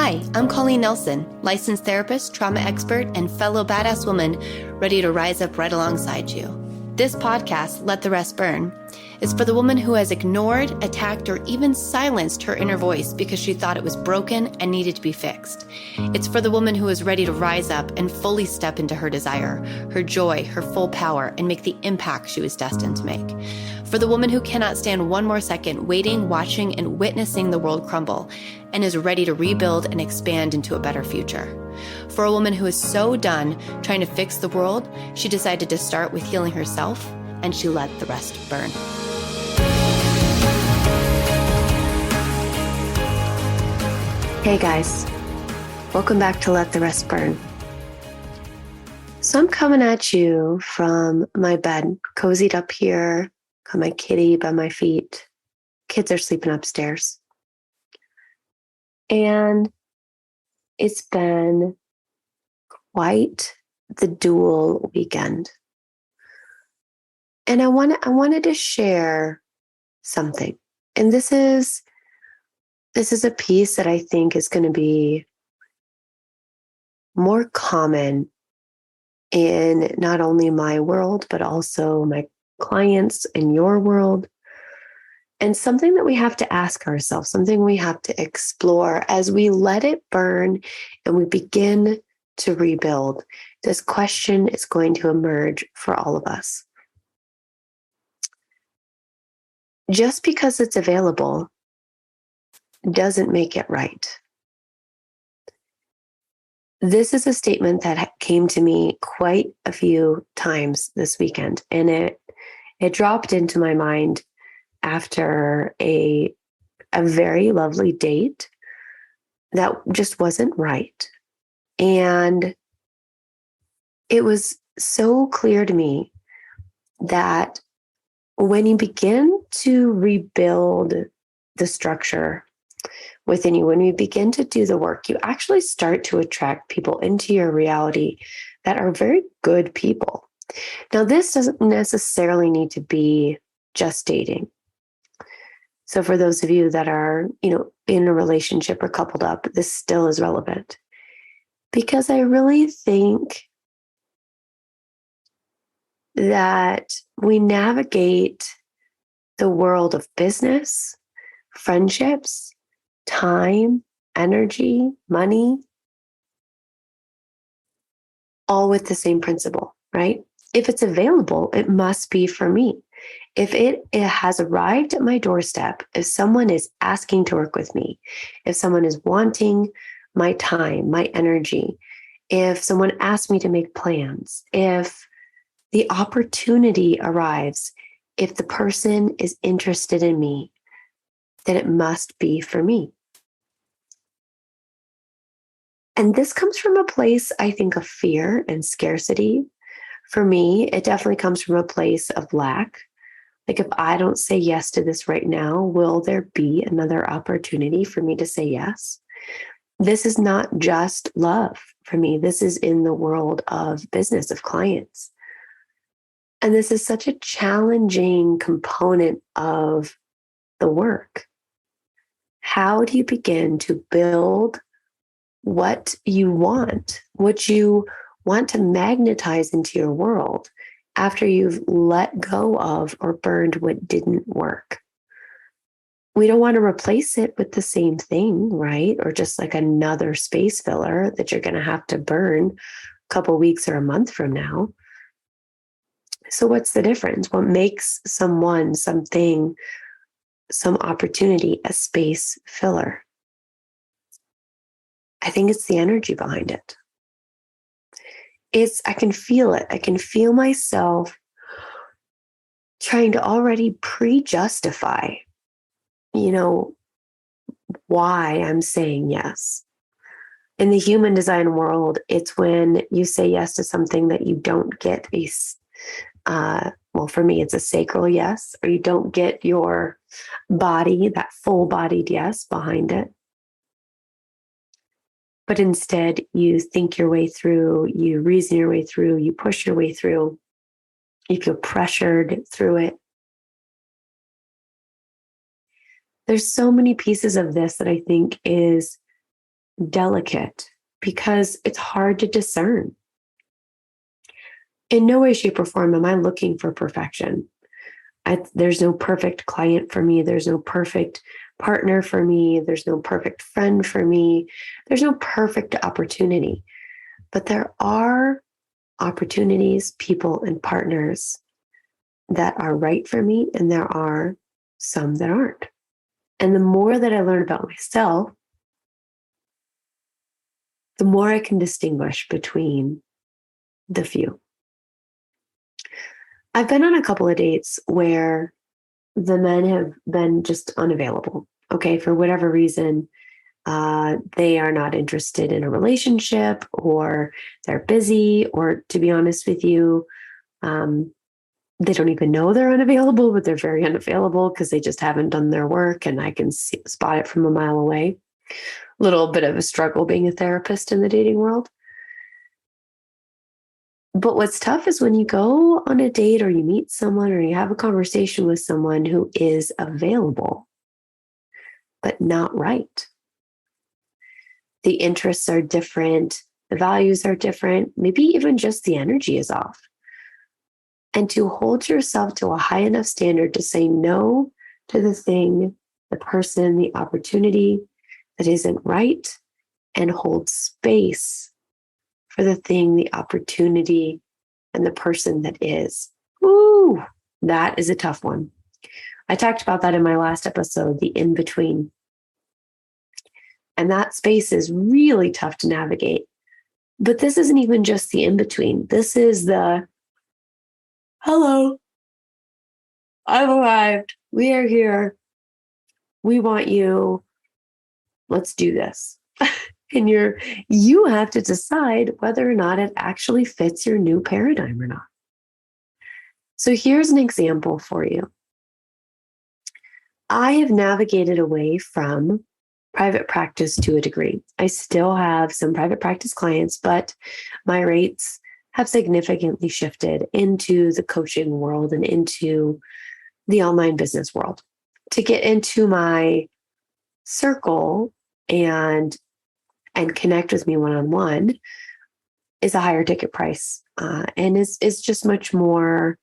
Hi, I'm Colleen Nelson, licensed therapist, trauma expert, and fellow badass woman ready to rise up right alongside you. This podcast, Let the Rest Burn, is for the woman who has ignored, attacked, or even silenced her inner voice because she thought it was broken and needed to be fixed. It's for the woman who is ready to rise up and fully step into her desire, her joy, her full power, and make the impact she was destined to make. For the woman who cannot stand one more second waiting, watching, and witnessing the world crumble, and is ready to rebuild and expand into a better future. For a woman who is so done trying to fix the world, she decided to start with healing herself, and she let the rest burn. Hey guys, welcome back to Let the Rest Burn. So I'm coming at you from my bed, cozied up here, got my kitty by my feet. Kids are sleeping upstairs. And it's been quite the dual weekend. And I wanted to share something. And this is a piece that I think is going to be more common in not only my world, but also my clients in your world. And something that we have to ask ourselves, something we have to explore as we let it burn and we begin to rebuild. This question is going to emerge for all of us. Just because it's available doesn't make it right. This is a statement that came to me quite a few times this weekend, and it dropped into my mind after a very lovely date that just wasn't right. And it was so clear to me that when you begin to rebuild the structure within you, when you begin to do the work, you actually start to attract people into your reality that are very good people. Now, this doesn't necessarily need to be just dating. So for those of you that are, in a relationship or coupled up, this still is relevant. Because I really think that we navigate the world of business, friendships, time, energy, money, all with the same principle, right? If it's available, it must be for me. If it has arrived at my doorstep, if someone is asking to work with me, if someone is wanting my time, my energy, if someone asks me to make plans, if the opportunity arrives, if the person is interested in me, then it must be for me. And this comes from a place, I think, of fear and scarcity. For me, it definitely comes from a place of lack. Like, if I don't say yes to this right now, will there be another opportunity for me to say yes? This is not just love for me. This is in the world of business, of clients. And this is such a challenging component of the work. How do you begin to build what you want to magnetize into your world after you've let go of or burned what didn't work? We don't want to replace it with the same thing, right? Or just like another space filler that you're going to have to burn a couple weeks or a month from now. So what's the difference? What makes someone, something, some opportunity a space filler? I think it's the energy behind it. I can feel it. I can feel myself trying to already pre-justify, why I'm saying yes. In the human design world, it's when you say yes to something that you don't get for me, it's a sacral yes, or you don't get your body, that full-bodied yes behind it. But instead, you think your way through, you reason your way through, you push your way through, you feel pressured through it. There's so many pieces of this that I think is delicate because it's hard to discern. In no way, shape, or form am I looking for perfection. There's no perfect client for me. There's no perfect partner for me. There's no perfect friend for me. There's no perfect opportunity. But there are opportunities, people, and partners that are right for me, and there are some that aren't. And the more that I learn about myself, the more I can distinguish between the few. I've been on a couple of dates where the men have been just unavailable. Okay, for whatever reason, they are not interested in a relationship, or they're busy, or to be honest with you, they don't even know they're unavailable, but they're very unavailable because they just haven't done their work, and I can spot it from a mile away. Little bit of a struggle being a therapist in the dating world. But what's tough is when you go on a date or you meet someone or you have a conversation with someone who is available, but not right. The interests are different. The values are different. Maybe even just the energy is off. And to hold yourself to a high enough standard to say no to the thing, the person, the opportunity that isn't right, and hold space for the thing, the opportunity, and the person that is. Ooh, that is a tough one. I talked about that in my last episode, the in between. And that space is really tough to navigate. But this isn't even just the in between. This is the hello, I've arrived. We are here. We want you. Let's do this. And you have to decide whether or not it actually fits your new paradigm or not. So here's an example for you. I have navigated away from private practice to a degree. I still have some private practice clients, but my rates have significantly shifted into the coaching world and into the online business world. To get into my circle and connect with me one-on-one is a higher ticket price, and is just much more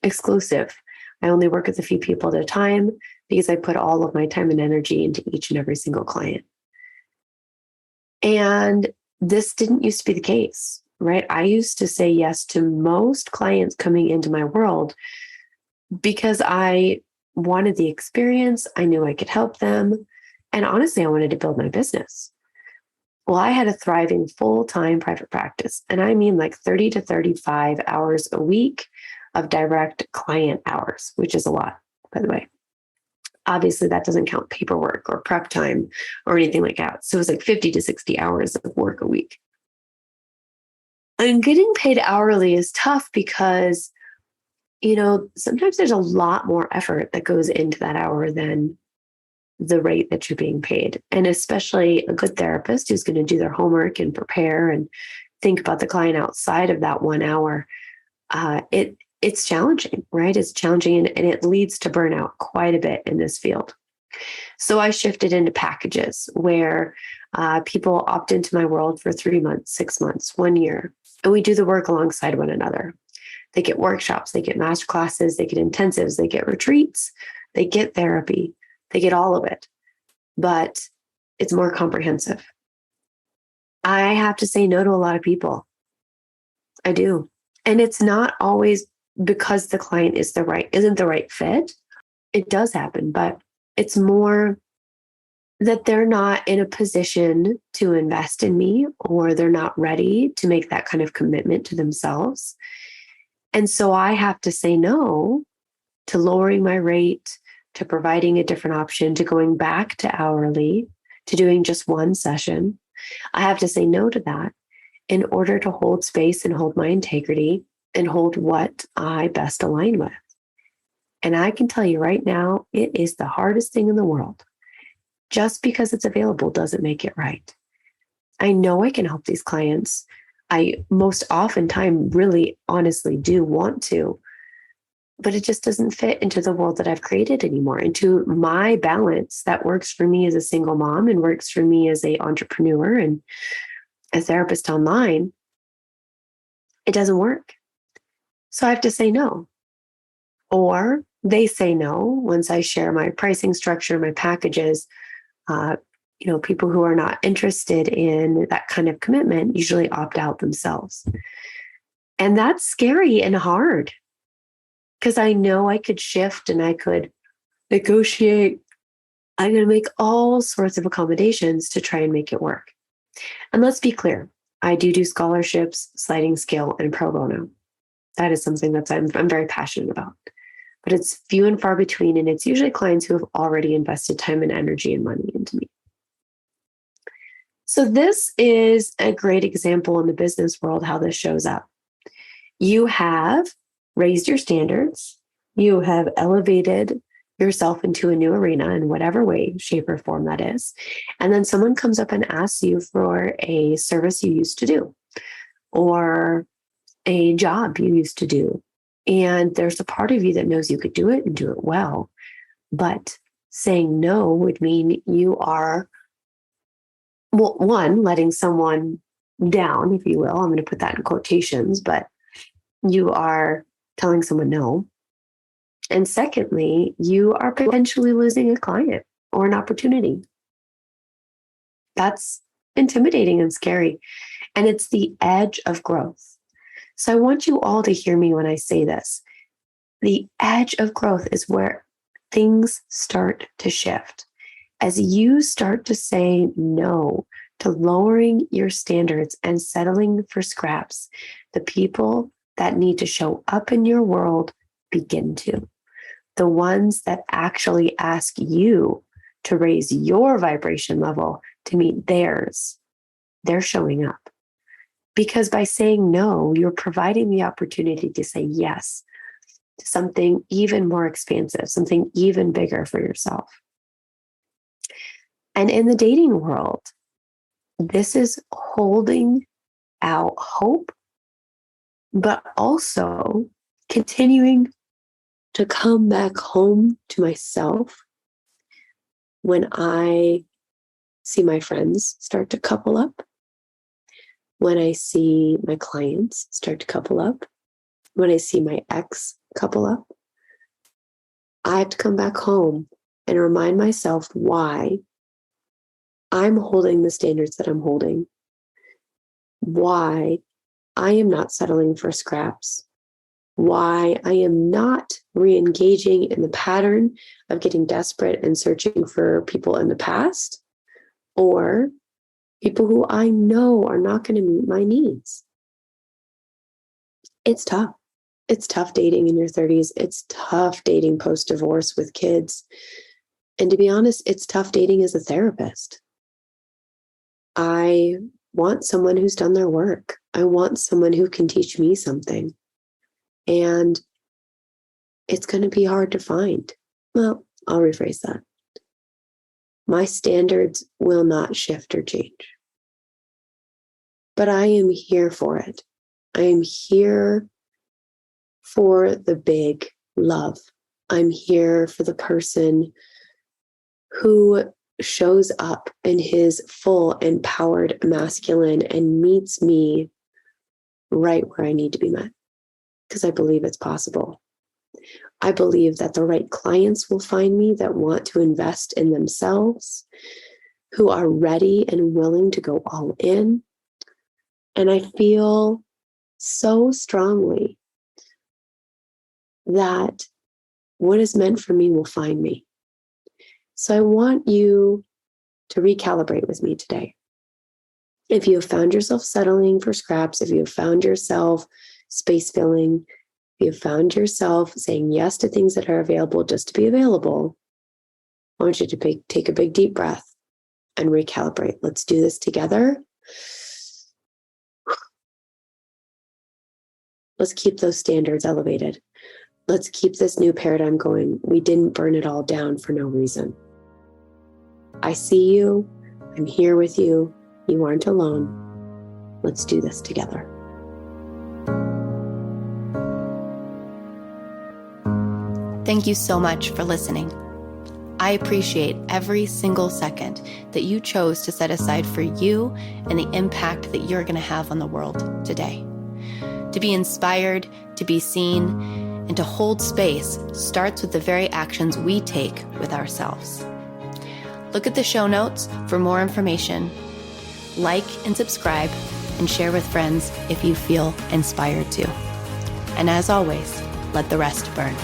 exclusive. I only work with a few people at a time because I put all of my time and energy into each and every single client. And this didn't used to be the case, right? I used to say yes to most clients coming into my world because I wanted the experience. I knew I could help them. And honestly, I wanted to build my business. Well, I had a thriving full-time private practice. And I mean like 30 to 35 hours a week of direct client hours, which is a lot, by the way. Obviously, that doesn't count paperwork or prep time or anything like that. So it was like 50 to 60 hours of work a week. And getting paid hourly is tough because, sometimes there's a lot more effort that goes into that hour than the rate that you're being paid. And especially a good therapist who's going to do their homework and prepare and think about the client outside of that 1 hour. It's challenging, right? It's challenging, and it leads to burnout quite a bit in this field. So I shifted into packages where people opt into my world for 3 months, 6 months, 1 year, and we do the work alongside one another. They get workshops, they get master classes, they get intensives, they get retreats, they get therapy, they get all of it, but it's more comprehensive. I have to say no to a lot of people. I do. And it's not always because the client isn't the right fit. It does happen, but it's more that they're not in a position to invest in me, or they're not ready to make that kind of commitment to themselves. And so I have to say no to lowering my rate, to providing a different option, to going back to hourly, to doing just one session. I have to say no to that in order to hold space and hold my integrity and hold what I best align with. And I can tell you right now, it is the hardest thing in the world. Just because it's available doesn't make it right. I know I can help these clients. I most oftentimes really honestly do want to, but it just doesn't fit into the world that I've created anymore, into my balance that works for me as a single mom and works for me as a entrepreneur and a therapist online. It doesn't work. So I have to say no. Or they say no once I share my pricing structure, my packages. People who are not interested in that kind of commitment usually opt out themselves. And that's scary and hard because I know I could shift and I could negotiate. I'm going to make all sorts of accommodations to try and make it work. And let's be clear, I do scholarships, sliding scale, and pro bono. That is something that I'm very passionate about. But it's few and far between, and it's usually clients who have already invested time and energy and money into me. So this is a great example in the business world how this shows up. You have raised your standards. You have elevated yourself into a new arena in whatever way, shape, or form that is. And then someone comes up and asks you for a service you used to do or a job you used to do. And there's a part of you that knows you could do it and do it well. But saying no would mean you are, well, one, letting someone down, if you will. I'm going to put that in quotations, but you are telling someone no. And secondly, you are potentially losing a client or an opportunity. That's intimidating and scary. And it's the edge of growth. So I want you all to hear me when I say this. The edge of growth is where things start to shift. As you start to say no to lowering your standards and settling for scraps, the people that need to show up in your world begin to. The ones that actually ask you to raise your vibration level to meet theirs, they're showing up. Because by saying no, you're providing the opportunity to say yes to something even more expansive, something even bigger for yourself. And in the dating world, this is holding out hope, but also continuing to come back home to myself when I see my friends start to couple up, when I see my clients start to couple up, when I see my ex couple up. I have to come back home and remind myself why I'm holding the standards that I'm holding, why I am not settling for scraps, why I am not re-engaging in the pattern of getting desperate and searching for people in the past or people who I know are not going to meet my needs. It's tough. It's tough dating in your 30s. It's tough dating post-divorce with kids. And to be honest, it's tough dating as a therapist. I want someone who's done their work. I want someone who can teach me something. And it's going to be hard to find. Well, I'll rephrase that. My standards will not shift or change. But I am here for it. I am here for the big love. I'm here for the person who shows up in his full empowered masculine and meets me right where I need to be met. Because I believe it's possible. I believe that the right clients will find me that want to invest in themselves, who are ready and willing to go all in. And I feel so strongly that what is meant for me will find me. So I want you to recalibrate with me today. If you have found yourself settling for scraps, if you have found yourself space filling, if you have found yourself saying yes to things that are available just to be available, I want you to take a big deep breath and recalibrate. Let's do this together. Let's keep those standards elevated. Let's keep this new paradigm going. We didn't burn it all down for no reason. I see you. I'm here with you. You aren't alone. Let's do this together. Thank you so much for listening. I appreciate every single second that you chose to set aside for you and the impact that you're going to have on the world today. To be inspired, to be seen, and to hold space starts with the very actions we take with ourselves. Look at the show notes for more information. Like and subscribe, and share with friends if you feel inspired to. And as always, let the rest burn.